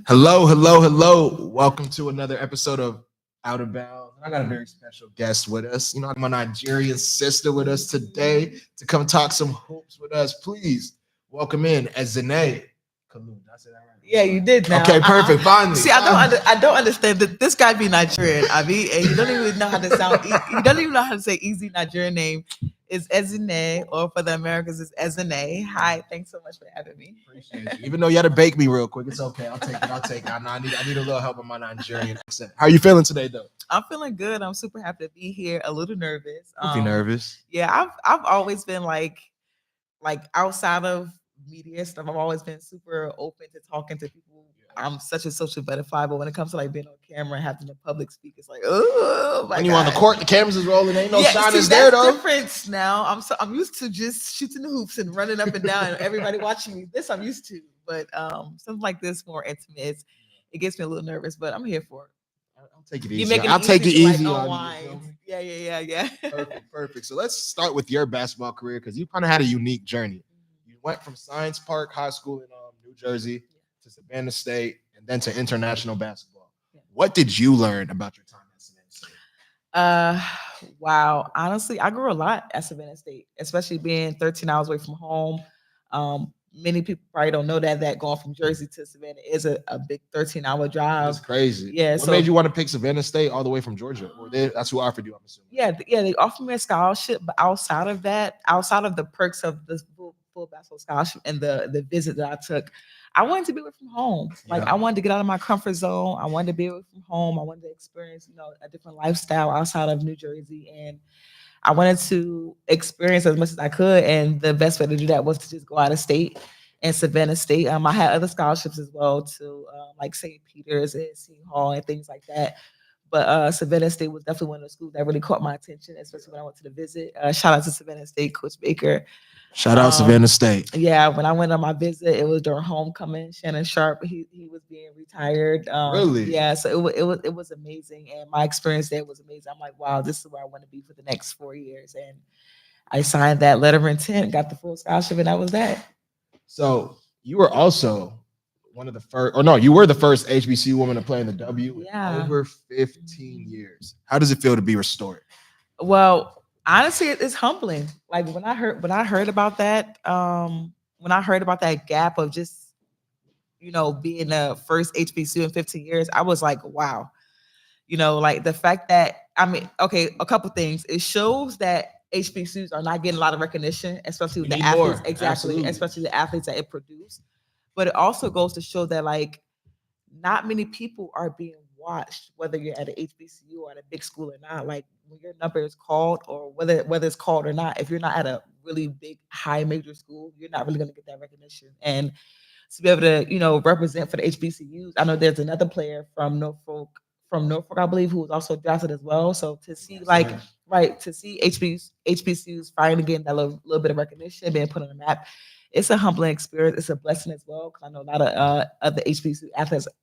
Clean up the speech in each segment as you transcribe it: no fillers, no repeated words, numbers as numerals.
Hello, hello, hello. Welcome to another episode of Out of Bounds. I got a very special guest with us. I got my Nigerian sister with us today to come talk some hoops with us. Please welcome in Ezinne Kalu. Did I say that right? Yeah, you did now. Okay, perfect. Finally. See, I don't understand that this guy be Nigerian, Abi, and you don't even know how to sound. You don't even know how to say easy Nigerian name. Is Ezinne, or for the Americans, it's Ezinne. Hi, thanks so much for having me. Appreciate you. Even though you had to bake me real quick, it's okay. I'll take it. I need a little help with my Nigerian accent. How are you feeling today, though? I'm feeling good. I'm super happy to be here. A little nervous. Don't be nervous. Yeah, I've always been like outside of media stuff, I've always been super open to talking to people. I'm such a social butterfly, but when it comes to like being on camera and having the public speak, it's like, oh my When you God. on the court, the cameras is rolling. Ain't no shine see, is there that's though. different now. I'm used to just shooting the hoops and running up and down and everybody watching me. This I'm used to, but something like this more intimate. It gets me a little nervous, but I'm here for it. I'll take it You easy. making I'll take it to, like, easy on unwind. you. Yeah. Perfect. So let's start with your basketball career because you kind of had a unique journey. You went from Science Park High School in New Jersey to Savannah State and then to international basketball. What did you learn about your time at Savannah State? Wow. Honestly, I grew a lot at Savannah State, especially being 13 hours away from home. Many people probably don't know that going from Jersey to Savannah is a big 13-hour drive. It's crazy. Yeah. What made you want to pick Savannah State all the way from Georgia? Or that's who offered you, I'm assuming. Yeah, they offered me a scholarship, but outside of that, outside of the perks of the full basketball scholarship and the visit that I took, I wanted to be away from home. Like, I wanted to get out of my comfort zone. I wanted to be away from home. I wanted to experience, a different lifestyle outside of New Jersey. And I wanted to experience as much as I could. And the best way to do that was to just go out of state. And Savannah State, I had other scholarships as well to like St. Peter's and Seton Hall and things like that. But Savannah State was definitely one of the schools that really caught my attention, especially when I went to the visit. Shout out to Savannah State, Coach Baker. Shout out Savannah State. Yeah, when I went on my visit, it was during homecoming. Shannon Sharp, he was being retired. Really? Yeah, so it was amazing, and my experience there was amazing. I'm like, wow, this is where I want to be for the next 4 years, and I signed that letter of intent, got the full scholarship, and that was that. So you were also one of the first, or no, you were the first HBCU woman to play in the W in over 15 years. How does it feel to be restored? Well, honestly, it's humbling. Like when I heard about that, when I heard about that gap of just, being the first HBCU in 15 years, I was like, wow. Like the fact that, okay, a couple things. It shows that HBCUs are not getting a lot of recognition, especially with the athletes. More. Exactly. Absolutely. Especially the athletes that it produced. But it also goes to show that, like, not many people are being watched, whether you're at an HBCU or at a big school or not. Like, when your number is called, or whether it's called or not, if you're not at a really big, high major school, you're not really going to get that recognition. And to be able to, represent for the HBCUs, I know there's another player from Norfolk, I believe, who was also drafted as well. So to see, to see HBCUs finally getting that little bit of recognition, being put on the map, it's a humbling experience. It's a blessing as well, because I know a lot of other HBCU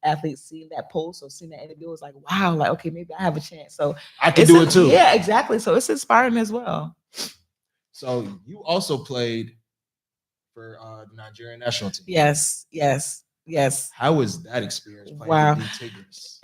athletes seeing that post or seeing that interview was like, wow, like, okay, maybe I have a chance. So I can do it too. Yeah, exactly. So it's inspiring as well. So you also played for the Nigerian national team. Yes. How was that experience playing Wow. with the Tigers?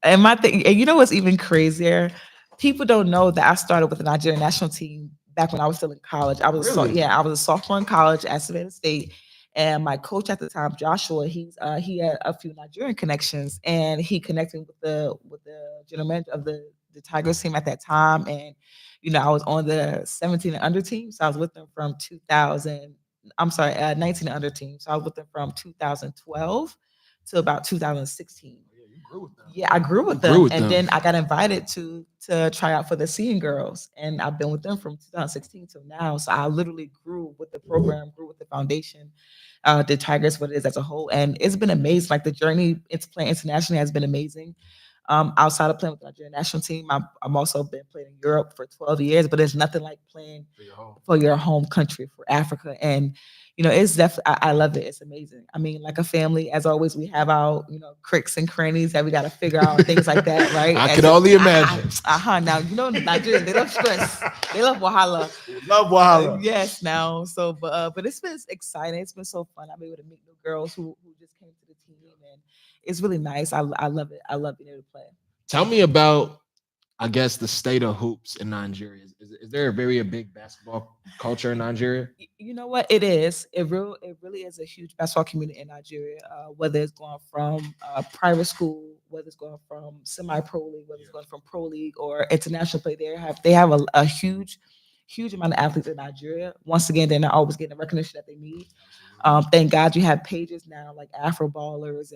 And my thing, and you know what's even crazier? People don't know that I started with the Nigerian national team back when I was still in college. I was I was a sophomore in college at Savannah State, and my coach at the time, Joshua, he had a few Nigerian connections, and he connected with the general manager of the Tigers team at that time, and I was on the 17 and under team, so I was with them from 19 and under team, so I was with them from 2012 to about 2016. Yeah, I grew with them. And then I got invited to try out for the Seeing Girls, and I've been with them from 2016 till now. So I literally grew with the program, grew with the foundation, the Tigers, what it is as a whole, and it's been amazing. Like, the journey into playing internationally has been amazing. Outside of playing with the Nigerian national team, I'm also been playing in Europe for 12 years, but there's nothing like playing for your home country, for Africa. And it's definitely, I love it. It's amazing. I mean, like a family, as always, we have our cricks and crannies that we got to figure out and things like that, right? I can only imagine. Now Nigerians, they don't stress. They love Wahala. Love Wahala. Yes. Now, so but it's been exciting. It's been so fun. I'm able to meet new girls who just came to the team. and it's really nice. I love it. I love being able to play. Tell me about, I guess, the state of hoops in Nigeria. Is there a very a big basketball culture in Nigeria? You know what it is? It really is a huge basketball community in Nigeria. Whether it's going from private school, whether it's going from semi pro league, whether it's going from pro league or international play, they have a huge amount of athletes in Nigeria. Once again, they're not always getting the recognition that they need. Thank God you have pages now like Afro Ballers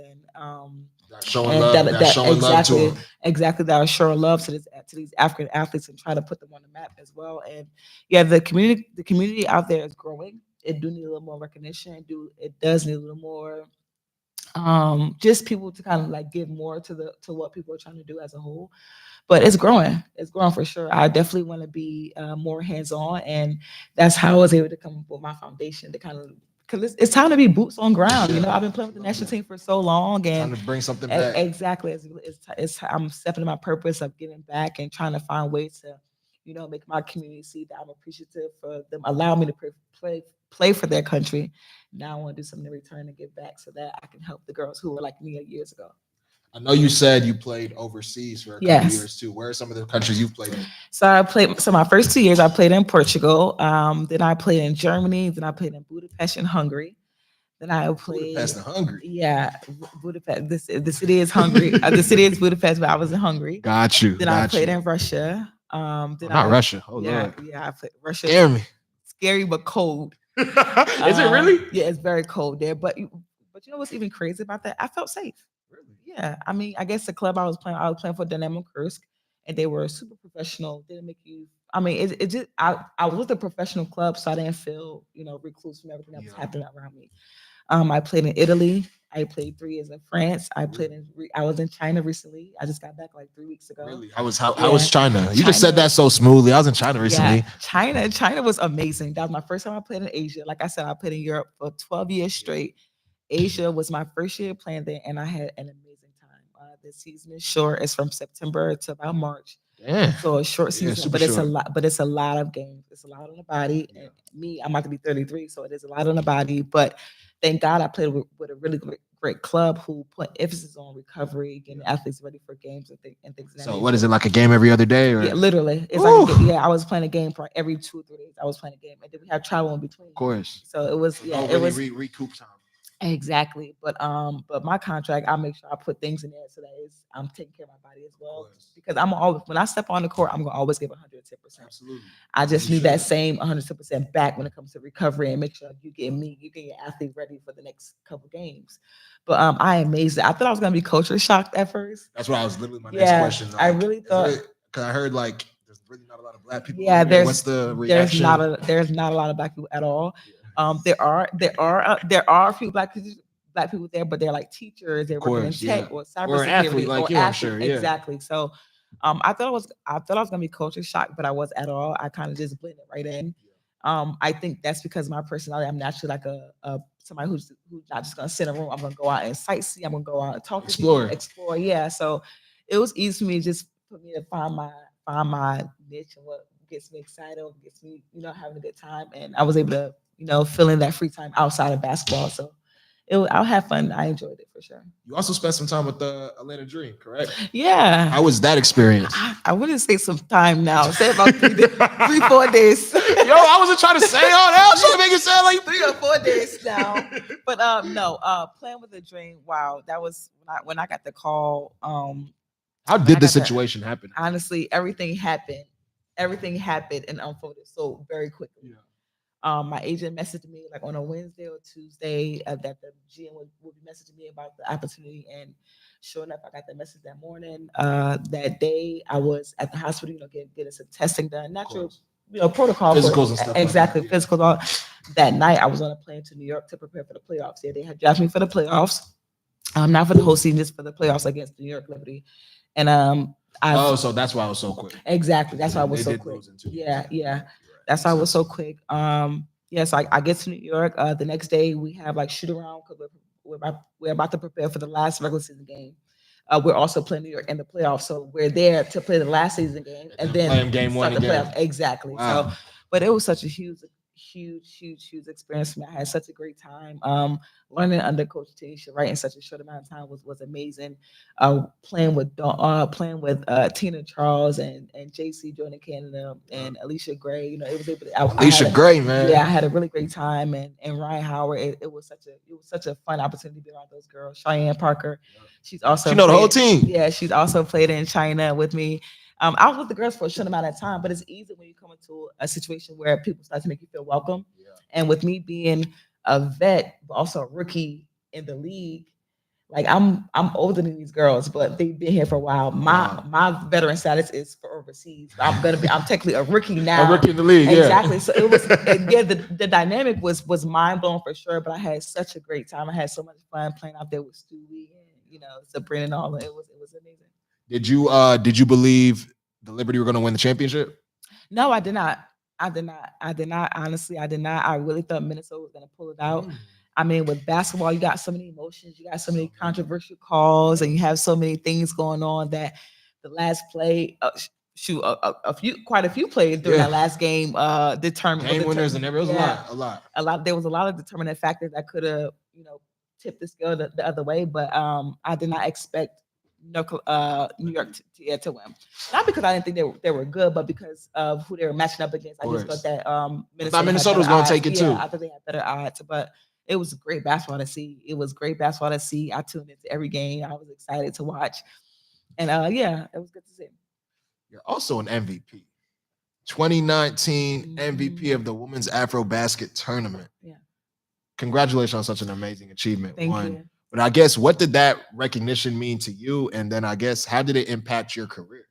That's showing and love. That's showing love to exactly them. that are showing love to these African athletes and try to put them on the map as well. And yeah, the community out there is growing. It do need a little more recognition. It does need a little more just people to kind of like give more to what people are trying to do as a whole. But it's growing for sure. I definitely want to be more hands-on, and that's how I was able to come up with my foundation to kind of, because it's time to be boots on ground. You know, I've been playing with the national team for so long, and Time to bring something back. exactly, I'm stepping in my purpose of giving back and trying to find ways to, make my community see that I'm appreciative for them allowing me to play for their country. Now I want to do something in return and give back so that I can help the girls who were like me years ago. I know you said you played overseas for a couple Yes. years too. Where are some of the countries you've played in? So my first 2 years I played in Portugal. Then I played in Germany. Then I played in Budapest in Hungary. Then I played Budapest and Hungary. Yeah, Budapest. The city is Hungary. The city is Budapest, but I was in Hungary. Got you. Then I played in Russia. Not Russia. Oh yeah, Lord. yeah, I played Russia. Scare me. Scary but cold. Is it really? Yeah, it's very cold there. But you know what's even crazy about that? I felt safe. Really? Yeah, I mean, I guess the club I was playing for Dynamo Kursk, and they were super professional. Didn't make you. I mean, it just I was with a professional club, so I didn't feel recluse from everything that was happening around me. I played in Italy. I played 3 years in France. I was in China recently. I just got back like 3 weeks ago. Really? How was China? You just said that so smoothly. I was in China recently. Yeah, China was amazing. That was my first time I played in Asia. Like I said, I played in Europe for 12 years straight. Asia was my first year playing there, and I had an amazing time. The season is short. It's from September to about March. Yeah. So a short season, but it's short. a lot. But it's a lot of games. It's a lot on the body. Yeah. And me, I'm about to be 33, so it is a lot on the body. But thank God I played with a really great club who put emphasis on recovery, getting athletes ready for games and things. So what is it, like a game every other day? Or? Yeah, literally. It's like I was playing a game for every 2 or 3 days. I was playing a game, and then we had travel in between. Of course. So it was it was recoup time. Exactly, but my contract, I make sure I put things in there so that I'm taking care of my body as well. Because I'm always, when I step on the court, I'm gonna always give 110%. Absolutely. I just need that same 110% back when it comes to recovery and make sure you get your athlete ready for the next couple games. But I am amazed. I thought I was gonna be culture shocked at first. That's why I was literally my next question. Like, I really thought, because I heard like there's really not a lot of black people. Yeah, what's the reaction? There's not a lot of black people at all. There are a few black people there, but they're like teachers, they're working in tech or cybersecurity or an athlete like you, I'm sure. Yeah. Exactly. So I thought I was gonna be culture shocked, but I was at all. I kind of just blended right in. I think that's because my personality, I'm naturally like a somebody who's not just gonna sit in a room. I'm gonna go out and sightsee. I'm gonna go out and talk to people, explore. Yeah. So it was easy for me to find my niche and what gets me excited, what gets me, having a good time. And I was able to, fill in that free time outside of basketball. So I'll have fun. I enjoyed it for sure. You also spent some time with the Atlanta Dream, correct? Yeah. How was that experience? I wouldn't say some time now. Say about 3-4 days. Yo, I wasn't trying to say all that. I was trying to make it sound like 3 or 4 days now. But no, playing with the Dream. Wow, that was when I got the call. How did the situation happen? Honestly, everything happened and unfolded so very quickly. Yeah. My agent messaged me like on a Wednesday or Tuesday that the GM would be messaging me about the opportunity, and sure enough, I got the message that morning. That day, I was at the hospital, getting some testing done, natural, protocol, physicals and stuff. Exactly, physicals. That night, I was on a plane to New York to prepare for the playoffs. Yeah, they had drafted me for the playoffs, not for the whole season, just for the playoffs against New York Liberty, and so that's why I was so quick. Exactly, that's why I was so quick. Yeah. That's why I was so quick. So I get to New York. The next day we have like shoot around because we're about to prepare for the last regular season game. We're also playing New York in the playoffs, so we're there to play the last season game and then game one the playoffs. Exactly. Wow. So, but it was such a huge huge experience for me. I had such a great time. Learning under Coach Tisha, right, in such a short amount of time was amazing. Playing with Tina Charles and JC Jordan Canada and Alicia Gray. You know, it was able to. I Alicia had Gray, man. yeah, I had a really great time, and Ryan Howard. It was such a fun opportunity to be around those girls. Cheyenne Parker, she's also She know the whole played- team. Yeah, she's also played in China with me. I was with the girls for a short amount of time, but it's easy when you come into a situation where people start to make you feel welcome. Yeah. And with me being a vet, but also a rookie in the league, like I'm older than these girls, but they've been here for a while. My veteran status is for overseas. I'm technically a rookie now. A rookie in the league, yeah. Exactly. So it was yeah, the dynamic was mind blowing for sure. But I had such a great time. I had so much fun playing out there with Stewie and Sabrina and all. It was amazing. Did you believe the Liberty were going to win the championship? No, I did not. I did not. I did not. Honestly, I did not. I really thought Minnesota was going to pull it out. I mean, with basketball, you got so many emotions, you got so many controversial calls, and you have so many things going on that the last play, quite a few plays during Yeah. that last game, determined Game winners and everything. It was a lot. There was a lot of determinant factors that could have, tipped the scale the other way, but I did not expect New York to win. Not because I didn't think they were good, but because of who they were matching up against. I just thought that Minnesota was going to take it too. I thought they had better odds, but it was great basketball to see. It was great basketball to see. I tuned into every game. I was excited to watch, and yeah, it was good to see. You're also an MVP. 2019 MVP of the Women's Afro Basket Tournament. Yeah. Congratulations on such an amazing achievement. Thank you. But I guess, what did that recognition mean to you? And then I guess, how did it impact your career?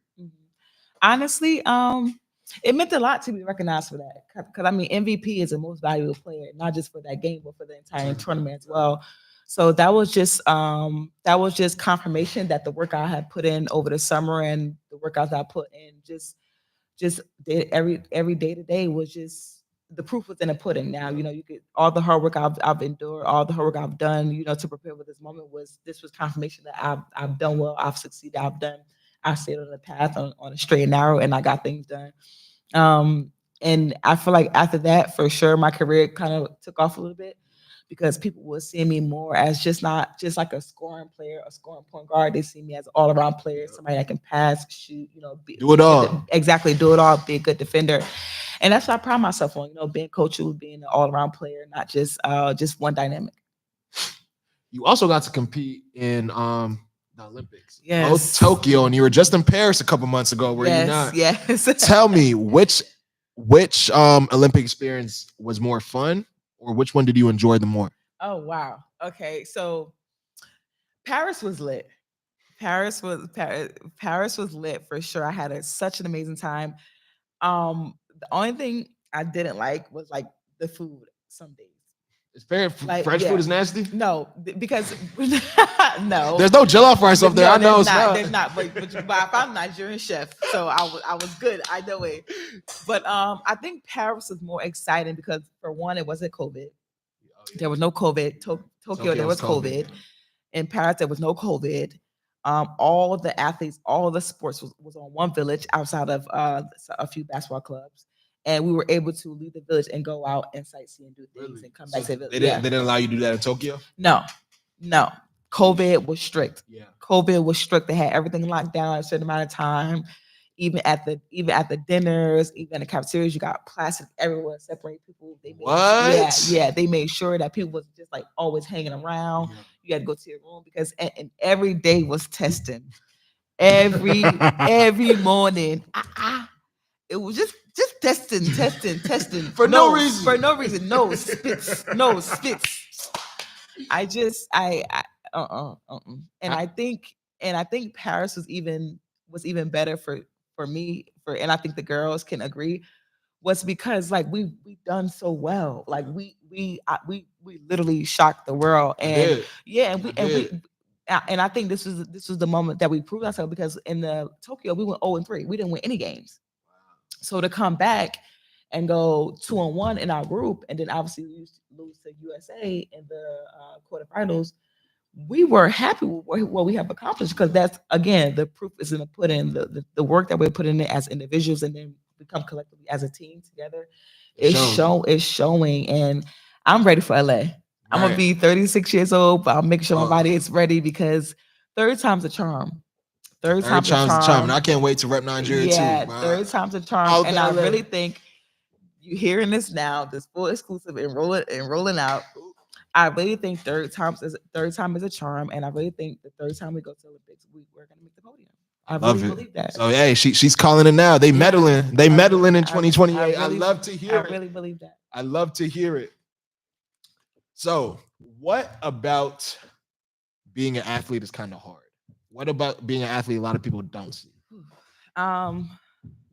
Honestly, it meant a lot to be recognized for that. Because I mean, MVP is the most valuable player, not just for that game, but for the entire tournament as well. So that was just confirmation that the work I had put in over the summer and the workouts I put in just did every day to day was just the proof was in the pudding. Now, you get all the hard work I've endured, all the hard work I've done, to prepare for this moment was confirmation that I've done well, I've succeeded, I stayed on the path on a straight and narrow, and I got things done. And I feel like after that, for sure, my career kind of took off a little bit because people were seeing me more as not just like a scoring player, a scoring point guard. They see me as an all around player, somebody that can pass, shoot, do it all. Exactly, do it all, be a good defender. And that's what I pride myself on, being coachable, being an all around player, not just one dynamic. You also got to compete in the Olympics. Yes. Both Tokyo, and you were just in Paris a couple months ago, were you not? Yes. Tell me, which Olympic experience was more fun, or which one did you enjoy the more? Oh, wow. Okay, so Paris was lit. Paris was lit for sure. I had such an amazing time. The only thing I didn't like was like the food some days. It's fair. French food is nasty. No, because no, there's no jollof rice up there. No, I know it's not. There's not. But I found a Nigerian chef, so I was good. I know it. But I think Paris was more exciting because for one, it wasn't COVID. There was no COVID. Tokyo there was COVID. In Paris, there was no COVID. All the athletes, all the sports was on one village outside of a few basketball clubs. And we were able to leave the village and go out and sightsee and do things and come back to the village. They didn't allow you to do that in Tokyo? No. COVID was strict. Yeah. COVID was strict. They had everything locked down a certain amount of time. Even at the dinners, even in the cafeterias, you got plastic everywhere separating people. They made sure that people was just like always hanging around. Yeah. You had to go to your room because and every day was testing. Every morning. It was just testing for no reason. For no reason. No spits. And I think Paris was even better for me, and I think the girls can agree, was because like we've done so well. Like we literally shocked the world. And and I think this was the moment that we proved ourselves, because in the Tokyo we went 0-3. We didn't win any games. So to come back and go 2-1 in our group, and then obviously lose to USA in the quarterfinals, we were happy with what we have accomplished, because that's, again, the proof is in the pudding, the work that we're putting in as individuals, and then we come collectively as a team together. It's showing, and I'm ready for LA. I'm gonna Right. be 36 years old, but I'll make sure my Oh, body is ready because third time's a charm. Third third time's a time's the charm, and I charm. can't wait to rep Nigeria too. Yeah, third time's a charm, Out and to I LA. really think you hearing this now, this full exclusive and rolling out. I really think third time is a charm, and I really think the third time we go to the Olympics, we're gonna make the podium. I Love really it. believe that. So hey, she's calling it now. They meddling. They meddling in 2028. I love to hear I it. really believe that. I love to hear it. So, what about being an athlete is kind of hard? What about being an athlete? A lot of people don't see. Um,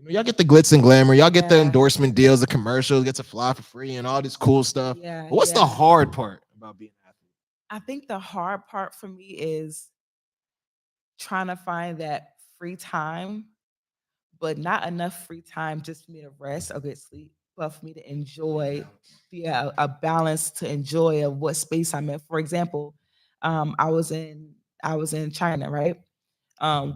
Y'all get the glitz and glamour. Y'all get the Yeah. endorsement deals, the commercials, get to fly for free, and all this cool stuff. Yeah. But what's the yeah. hard part about being an athlete? I think the hard part for me is trying to find that free time, but not enough free time just for me to rest or get sleep, but for me to enjoy, yeah, a balance to enjoy of what space I'm in. For example, I was in China, right?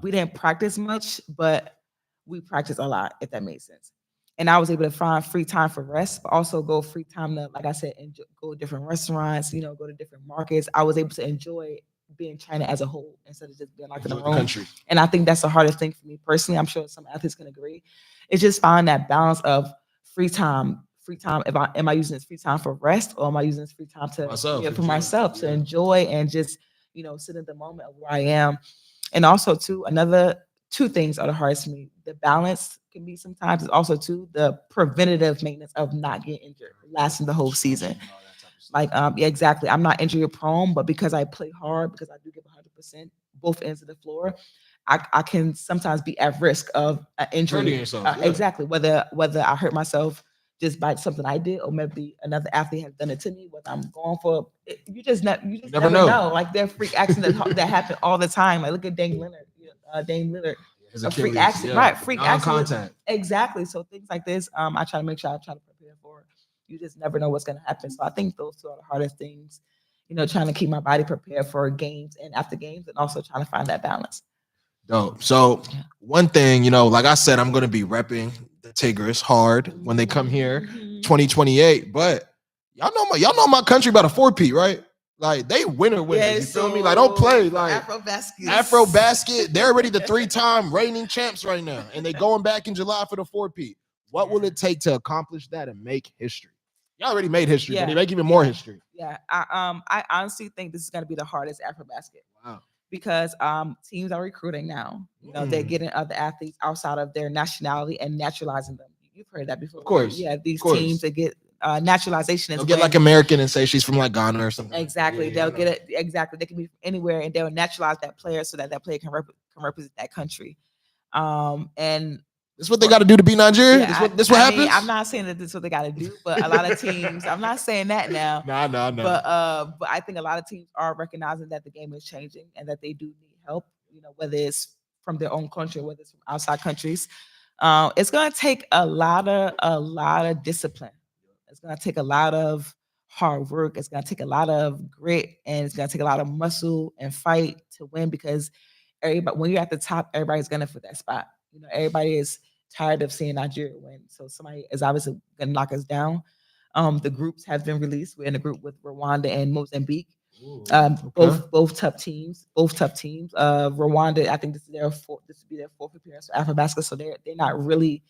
We didn't practice much, but we practiced a lot, if that makes sense. And I was able to find free time for rest, but also go free time to, like I said, go to different restaurants, go to different markets. I was able to enjoy being China as a whole instead of just being like in the Enjoy the room. country. And I think that's the hardest thing for me personally. I'm sure some athletes can agree. It's just finding that balance of free time. Free time. If I am I using this free time for rest, or am I using this free time to Myself, for enjoy. myself to Yeah. enjoy and just sit in the moment of where I am. And also too, another two things are the hardest for me. The balance can be sometimes. It's also too the preventative maintenance of not getting injured, lasting the whole season. Like yeah, exactly. I'm not injury prone, but because I play hard, because I do give 100% both ends of the floor, I can sometimes be at risk of an injury. Hurting yourself, yeah. Exactly. Whether I hurt myself just by something I did, or maybe another athlete has done it to me. Whether I'm going for you just never know. Like there are freak accidents that happen all the time. Like look at Dame Leonard. Dame Lillard. His A freak Achilles, accident, yeah. right? Freak accident. Non-contact. Exactly. So things like this, I try to make sure I try to prepare for. You just never know what's going to happen. So I think those two are the hardest things. Trying to keep my body prepared for games and after games, and also trying to find that balance. Dope. So one thing, like I said, I'm going to be repping the Tigers hard when they come here, 2028. But y'all know my country about a 4P, right? Like they winner winners. Yeah, you feel me? Like don't play. Like Afro Basket, they're already the 3-time reigning champs right now, and they going back in July for the 4P. What will it take to accomplish that and make history? Y'all already made history, but they make even more history. Yeah, I honestly think this is going to be the hardest Afro basket. Wow. Because teams are recruiting now. They're getting other athletes outside of their nationality and naturalizing them. You've heard that before. Of course. Yeah, these teams that get naturalization. They'll get like American and say she's from like Ghana or something. Exactly. They'll get it. Exactly. They can be from anywhere, and they'll naturalize that player so that that player can represent that country. And this is what they got to do to beat Nigeria. Yeah, this what happens. I'm not saying that this is what they got to do, but a lot of teams. I'm not saying that now. No. But I think a lot of teams are recognizing that the game is changing and that they do need help. Whether it's from their own country or whether it's from outside countries. It's going to take a lot of discipline. It's going to take a lot of hard work. It's going to take a lot of grit, and it's going to take a lot of muscle and fight to win, because everybody, when you're at the top, everybody's gunning for that spot. Everybody is tired of seeing Nigeria win. So somebody is obviously going to knock us down. The groups have been released. We're in a group with Rwanda and Mozambique. Both tough teams. Rwanda, I think this will be their fourth appearance for AfroBasket. So they're not really.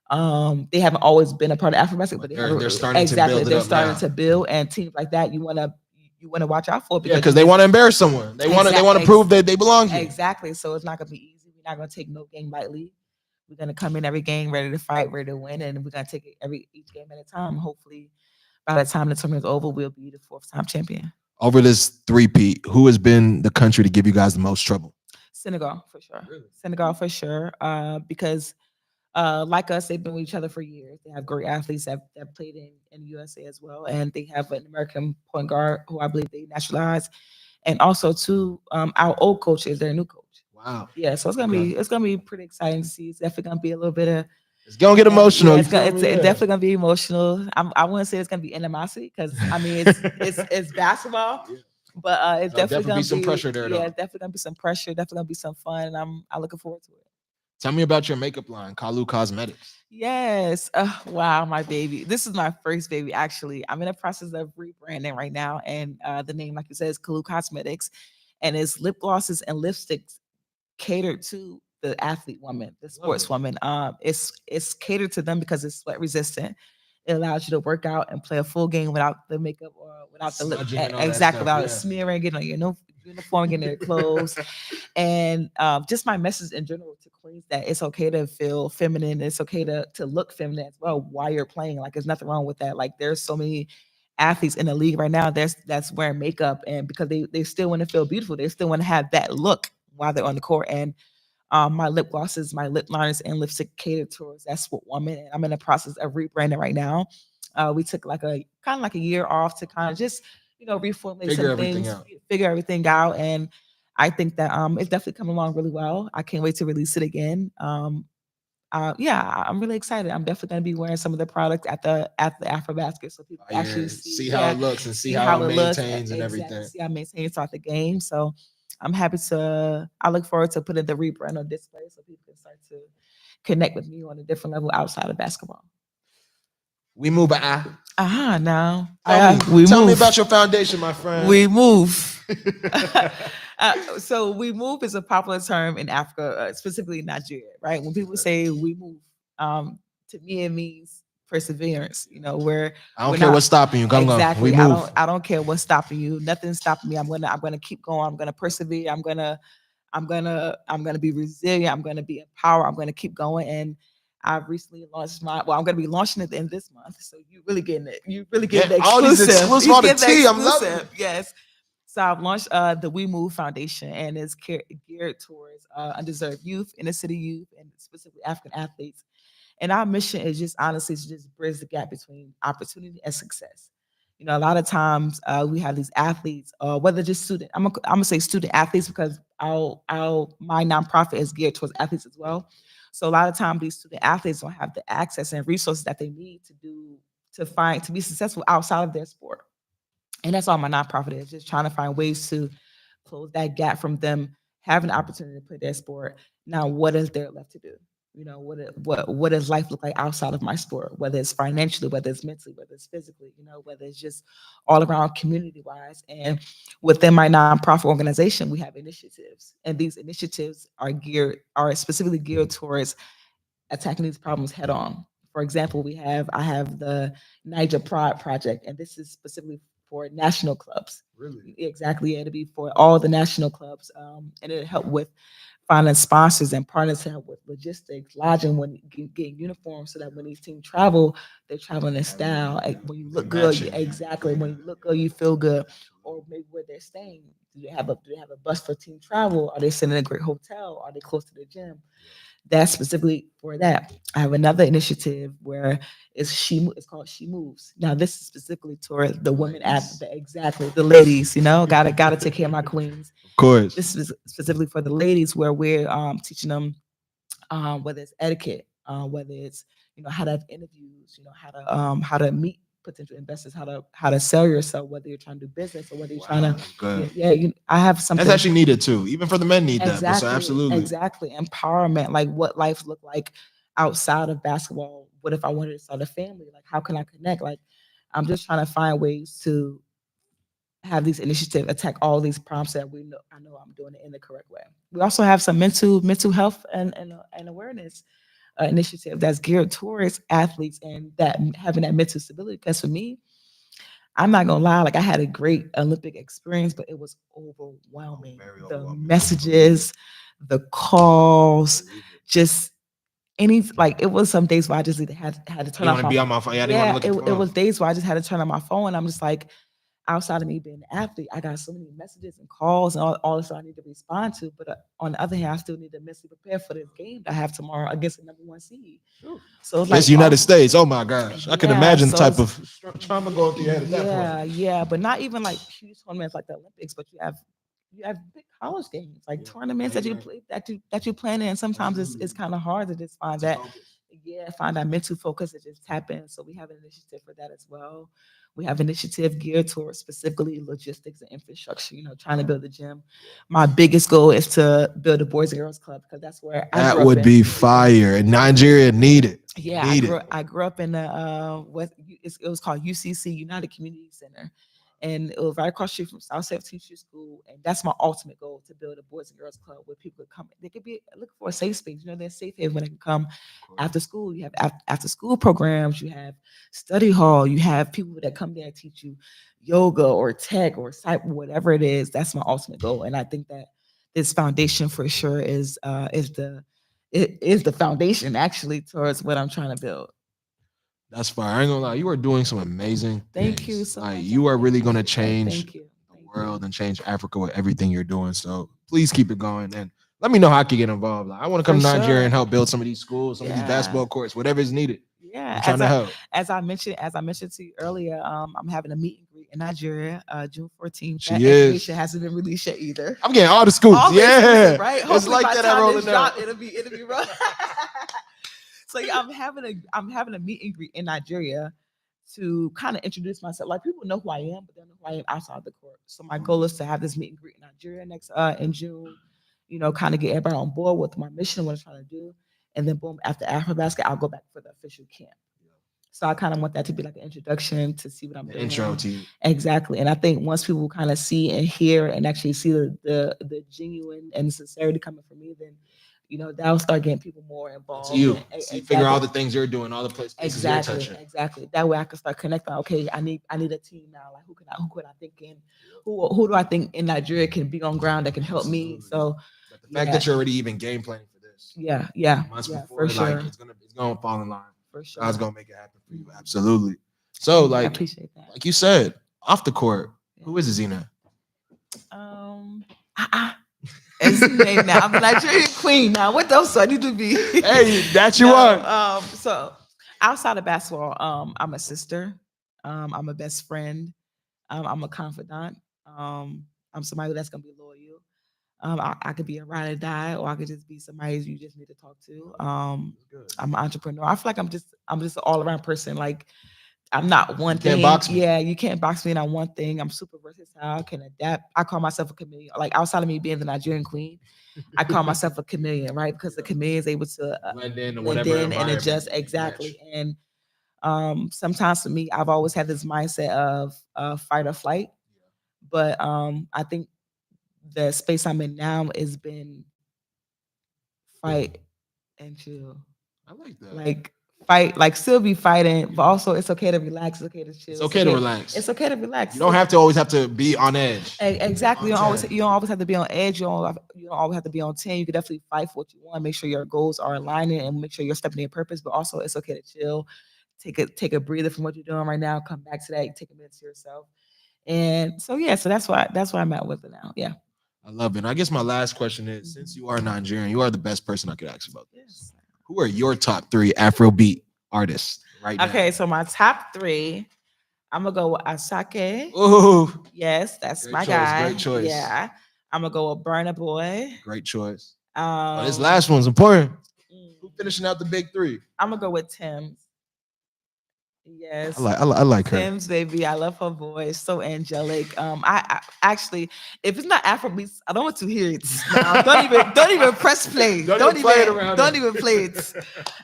They haven't always been a part of AfroBasket, but they're starting to build. They're starting to build, and teams like that you want to watch out for, because they want to embarrass someone. They want to prove that they belong here. Exactly. So it's not going to be easy. We're not going to take no game lightly. We're going to come in every game ready to fight, ready to win, and we're going to take it each game at a time. Hopefully, by the time the tournament is over, we'll be the 4th-time champion. Over this 3P, who has been the country to give you guys the most trouble? Senegal, for sure. Really? Senegal, for sure. Because like us, they've been with each other for years. They have great athletes that played in USA as well. And they have an American point guard who I believe they naturalized. And also, too, our old coach is their new coach. Wow. Yeah, so it's gonna be pretty exciting to see. It's definitely gonna be a little bit of. It's gonna get emotional. Yeah, it's definitely gonna be emotional. I wouldn't say it's gonna be animosity, because I mean it's basketball, but it's definitely gonna be some pressure there. Yeah, definitely gonna be some pressure. Definitely gonna be some fun, and I'm looking forward to it. Tell me about your makeup line, Kalu Cosmetics. Yes. Wow, my baby. This is my first baby, actually. I'm in the process of rebranding right now. And the name, like you said, is Kalu Cosmetics. And it's lip glosses and lipsticks catered to the athlete woman, the Love sports it. woman. It's catered to them because it's sweat resistant. It allows you to work out and play a full game without the makeup or without the lip, Smudging and all that exactly, stuff. without it Yeah. smearing, getting on your uniform, getting their clothes, and just my message in general to queens that it's okay to feel feminine. It's okay to look feminine as well while you're playing. Like there's nothing wrong with that. Like there's so many athletes in the league right now that's wearing makeup, and because they still want to feel beautiful, they still want to have that look while they're on the court. And my lip glosses, my lip liners, and lipstick catered towards that sport woman. And I'm in the process of rebranding right now. We took like a kind of like a year off to kind of just reformulate Figure some everything things, out. figure everything out, and I think that it's definitely coming along really well. I can't wait to release it again. Yeah, I'm really excited. I'm definitely going to be wearing some of the products at the Afro Basket, so people can actually see, See how it looks and see see how it how it looks, maintains and exactly, everything. see how it maintains throughout the game. So I'm happy to. I look forward to putting the rebrand on display so people can start to connect with me on a different level outside of basketball. We move. Ah. Now we Tell me move. about your foundation, my friend. We move. So we move is a popular term in Africa, specifically Nigeria, right? When people say we move, to me it means perseverance. Where I don't we're care not what's stopping you. Come on. We exactly. I move. don't. I don't care what's stopping you. Nothing's stopping me. I'm gonna keep going. I'm gonna persevere. I'm gonna be resilient. I'm gonna be empowered. I'm gonna keep going. And I've recently launched I'm gonna be launching it in this month. So you really getting it. You really getting Get the all these exclusive. exclusive, You all the get the tea. I'm loving exclusive. it. Yes. So I've launched the We Move Foundation, and it's geared towards undeserved youth, inner city youth, and specifically African athletes. And our mission is just honestly to just bridge the gap between opportunity and success. A lot of times we have these athletes, whether just student. I'm gonna say student athletes because our my nonprofit is geared towards athletes as well. So a lot of times these student athletes don't have the access and resources that they need to be successful outside of their sport. And that's all my nonprofit is, just trying to find ways to close that gap from them having the opportunity to play their sport. Now, what is there left to do? What does life look like outside of my sport? Whether it's financially, whether it's mentally, whether it's physically, whether it's just all around community wise. And within my nonprofit organization, we have initiatives, and these initiatives are specifically geared towards attacking these problems head on. For example, I have the Niger Pride Project, and this is specifically for national clubs. Really? Exactly, it'll be for all the national clubs, and it'll help with finding sponsors and partners to help with logistics, lodging, when getting uniforms, so that when these teams travel, they're traveling in style. Like, when you look good, Matching. exactly. When you look good, you feel good. Or maybe where they're staying, do they have a bus for team travel? Are they sitting in a great hotel? Are they close to the gym? That's specifically for that. I have another initiative where it's called She Moves. Now this is specifically toward the women at exactly the ladies. Gotta take care of my queens. Of course. This is specifically for the ladies, where we're teaching them whether it's etiquette, whether it's how to have interviews, how to meet potential investors, how to sell yourself, whether you're trying to do business or whether you're trying to. That's good. Yeah, I have something. That's actually needed too. Even for the men need that. But so Exactly, absolutely. exactly. Empowerment, like what life look like outside of basketball. What if I wanted to start a family? Like, how can I connect? Like, I'm just trying to find ways to have these initiatives attack all these problems that I know I'm doing it in the correct way. We also have some mental health and awareness initiative that's geared towards athletes and that having that mental stability. Because for me, I'm not gonna lie, like I had a great Olympic experience, but it was overwhelming. Very The overwhelming. messages, the calls, just like it was some days where I just had to turn You off want to my be phone. on my phone? Yeah, I didn't want to look at the It phone. was days where I just had to turn on my phone. I'm just like, outside of me being an athlete, I got so many messages and calls and all this I need to respond to. But on the other hand, I still need to mentally prepare for this game that I have tomorrow against the number one seed. So it's like, It's United States. Oh my gosh. I can yeah, imagine the so type of trauma going through your head at that yeah, point. yeah, but not even like huge tournaments like the Olympics, but you have big college games, like Yeah. tournaments that you Right. play that you plan in. Sometimes it's kind of hard to just find that, Focus. find that mental focus to just tap in. So we have an initiative for that as well. We have initiative geared towards specifically logistics and infrastructure, trying to build a gym. My biggest goal is to build a Boys and Girls Club because that's where I That grew up would in. be fire. And Nigeria need it. Yeah, Need it. I grew up in the it was called UCC, United Community Center, and it was right across the street from South 17th Street School. And that's my ultimate goal, to build a Boys and Girls Club where people could come. They could be looking for a safe space. They're safe haven when they can come after school. You have after school programs. You have study hall. You have people that come there and teach you yoga or tech or psych, whatever it is. That's my ultimate goal, and I think that this foundation for sure is the foundation actually towards what I'm trying to build. That's fire. I ain't gonna lie. You are doing some amazing Thank things. you so much. You are really gonna Thank change you. the Thank world you. and change Africa with everything you're doing. So please keep it going and let me know how I can get involved. Like, I want to come For to Nigeria sure. and help build some of these schools, some of these Yeah. basketball courts, whatever is needed. Yeah, I'm trying to help. as I mentioned to you earlier, I'm having a meet and greet in Nigeria, June 14th. She That is. information hasn't been released yet either. I'm getting all the scoops. All the Yeah. exclusive, right? It's Hopefully like by the that at time Rolling this Up. drop, it'll be right. So yeah, I'm having a meet and greet in Nigeria to kind of introduce myself. Like, people know who I am, but they don't know who I am outside the court. So my goal is to have this meet and greet in Nigeria next in June. Kind of get everybody on board with my mission, what I'm trying to do, and then boom, after AfroBasket, I'll go back for the official camp. So I kind of want that to be like an introduction to see what I'm doing. Intro to you. Exactly. And I think once people kind of see and hear and actually see the genuine and sincerity coming from me, then that'll start getting people more involved. To you. And- So you figure all the things you're doing, all the places Exactly, you're touching. exactly. That way I can start connecting. Okay, I need a team now. Like, who could I think in? Who do I think in Nigeria can be on ground that can help me? So But the fact that you're already even game planning for this yeah, months yeah, before, for sure, like it's gonna fall in line. for sure. God's gonna make it happen for you. Absolutely. So, I like appreciate that. you said, off the court, who is Ezinne? It's the name now. I'm a Nigerian queen now. What else do I need to be? Hey, that you are. So outside of basketball, I'm a sister. I'm a best friend. I'm a confidant. I'm somebody that's gonna be loyal. I could be a ride or die, or I could just be somebody you just need to talk to. I'm an entrepreneur. I feel like I'm just an all around person. Like, I'm not one You thing. can't box me. Yeah, you can't box me in on one thing. I'm super versatile. I can adapt. I call myself a chameleon. Like, outside of me being the Nigerian queen, I call myself a chameleon, right? Because the chameleon is able to blend in and adjust. Exactly. And sometimes for me, I've always had this mindset of fight or flight. But I think the space I'm in now has been fight and chill. I like that. Like, fight, like still be fighting, but also it's okay to relax. It's okay to chill. It's okay to relax. It's okay to relax. You don't have to always have to be on edge. Exactly. You don't always have to be on edge. You don't always have to be on 10. You can definitely fight for what you want. Make sure your goals are aligning and make sure you're stepping in your purpose. But also, it's okay to chill. Take a breather from what you're doing right now. Come back to that. Take a minute to yourself. And so yeah, so that's why I'm at with it now. Yeah. I love it. I guess my last question is, since you are Nigerian, you are the best person I could ask about this. Yes. Who are your top 3 Afrobeat artists right now? Okay, so my top 3, I'm gonna go with Asake. Ooh, Yes, that's great my choice, guy. great choice. Yeah. I'm gonna go with Burna Boy. great choice. Um, This last one's important. mm, Who finishing out the big 3? I'm gonna go with Tim's. Yes. I like her. Tim's, baby. I love her voice. So angelic. I actually, if it's not Afrobeats, I don't want to hear it. No, don't even press play. Don't even play it around Don't it. even play it.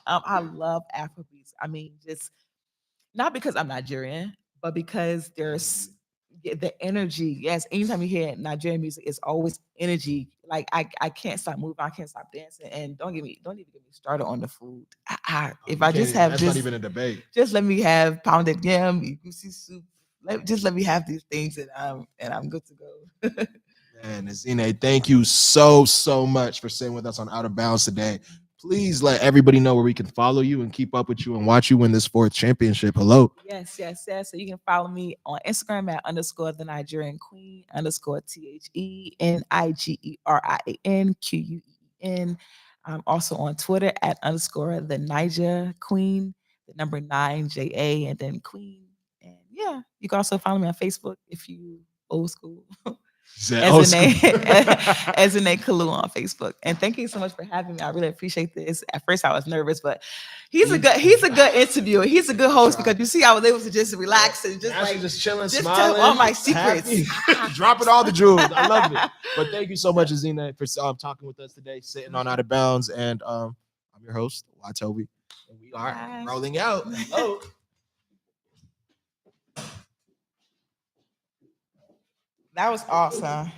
I love Afrobeats. I mean, just not because I'm Nigerian, but because there's the energy. Yes, anytime you hear Nigerian music, it's always energy. Like, I can't stop moving, I can't stop dancing, and don't even get me started on the food. If I just have that's just not even a debate. just let me have pounded yam, egusi soup. Just let me have these things, and I'm good to go. Man, Ezinne, thank you so much for sitting with us on Out of Bounds today. Please let everybody know where we can follow you and keep up with you and watch you win this 4th championship. Hello. Yes. So you can follow me on Instagram at _ the Nigerian Queen _THENIGERIANQUEEN. I'm also on Twitter at _ the Niger Queen, the number 9 JA and then Queen. And yeah, you can also follow me on Facebook if you old school. Ezinne Kalu on Facebook. And thank you so much for having me. I really appreciate this. At first I was nervous, but he's a good interviewer. He's a good host because you see I was able to just relax and just chilling, just smiling, tell all my secrets. dropping all the jewels. I love it. But thank you so much, Ezinne, for talking with us today, sitting on Out of Bounds. And I'm your host, Watobi, and we are rolling out. Hello. That was awesome.